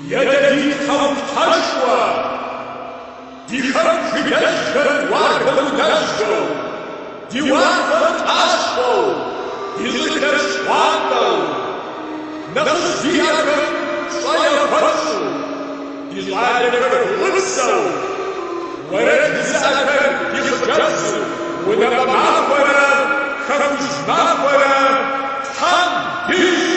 Jedzie tam paszła, dzicham przyjeżdżę, ładą jeżdżą, die łatwo taszką, die sykę szładą, na zwijakę szlają patrzą, die ladę wrócą, łerek zakę jeżdżący, łynęła mapora, chęć mapora, tam dziś.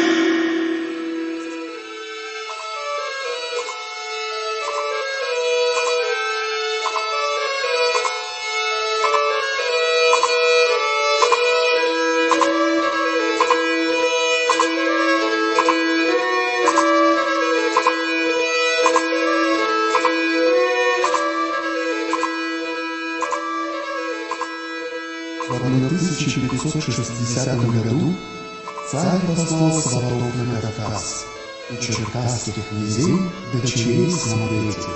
В 1560 году царь послал сватов на Кавказ, у черкасских князей дочерей смотреть.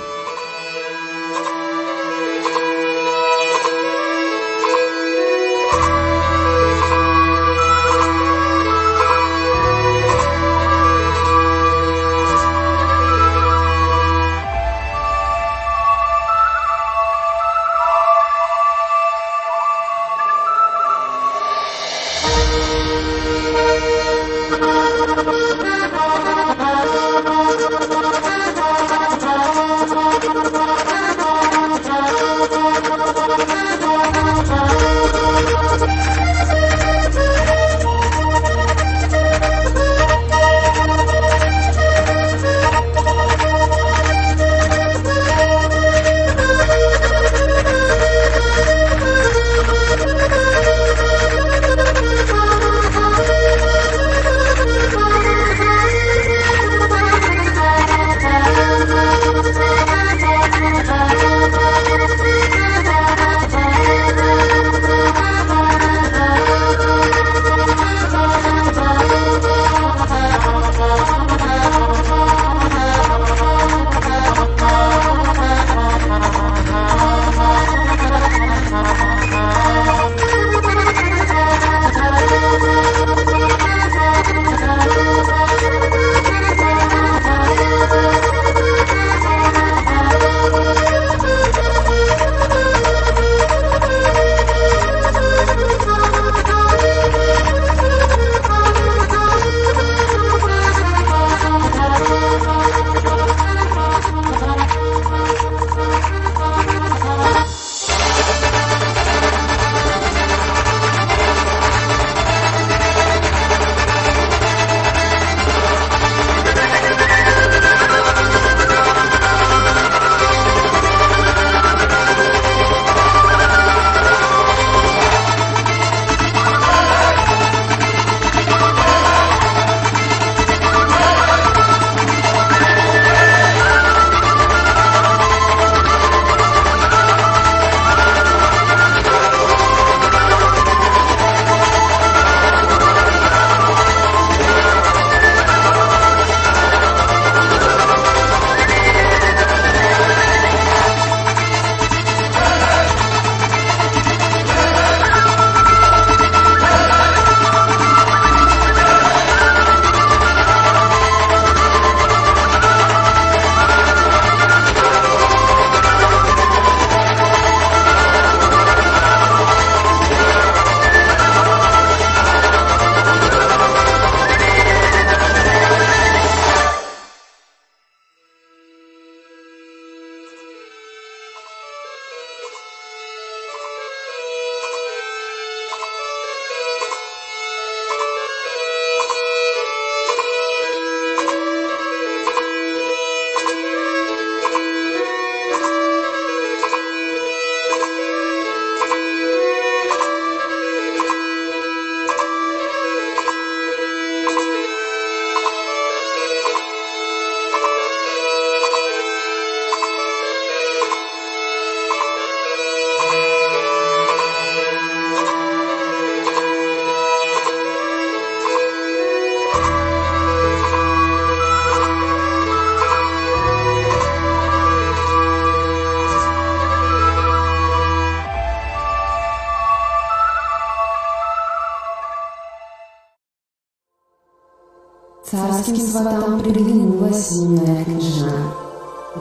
Царским сватам приглянулась юная княжна.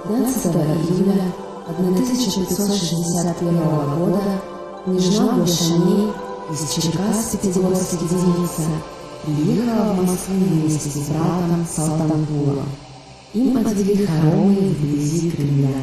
15 июля 1561 года княжна Глашаней из Черкас-Пятигорских девица приехала в Москву вместе с братом Салтанкулом. Им отвели хоромы вблизи Кремля.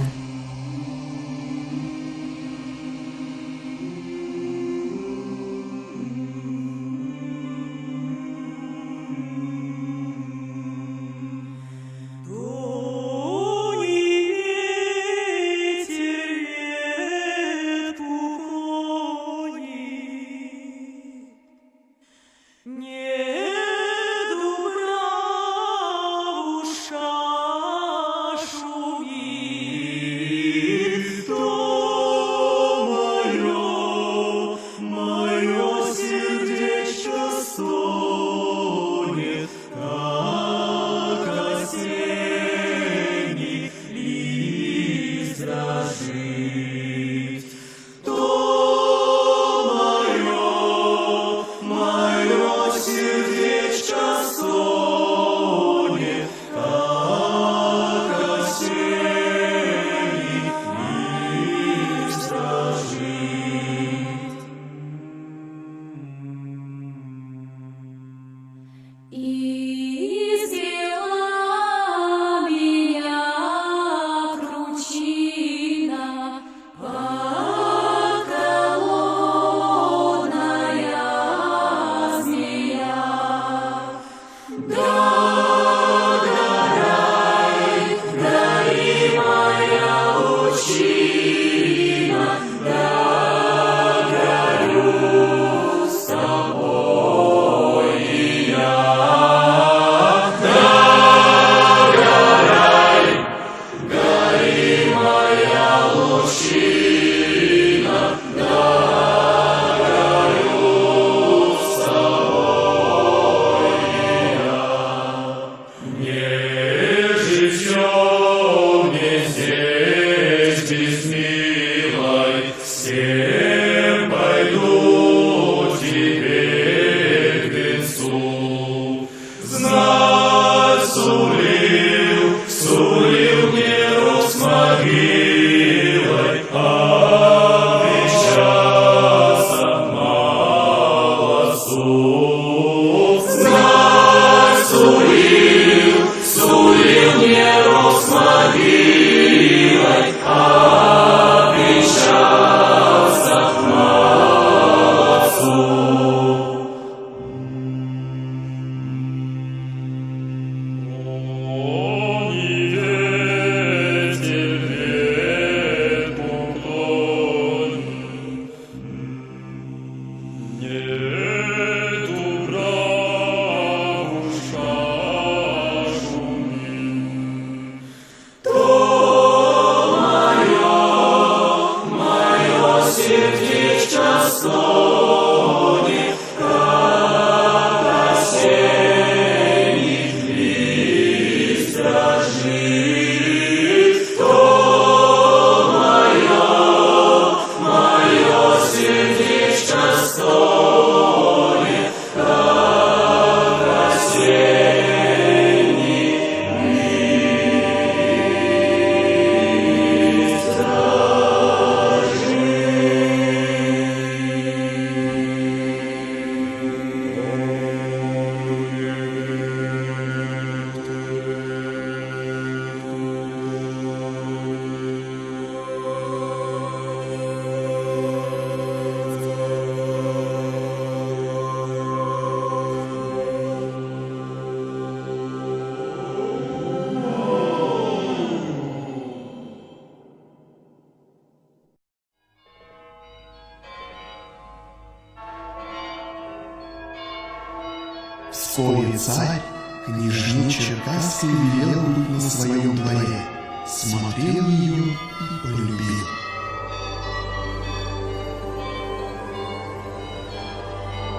Вскоре царь княжне Черкасской велел быть на своем дворе, смотрел ее и полюбил.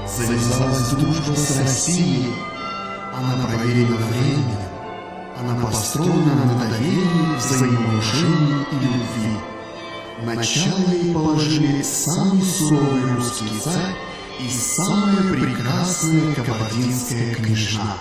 Завязалась дружба с Россией, она проверена временем, она построена на доверии, взаимоуважении и любви. Начало ей положили самый суровый русский царь и самая прекрасная кабардинская княжна.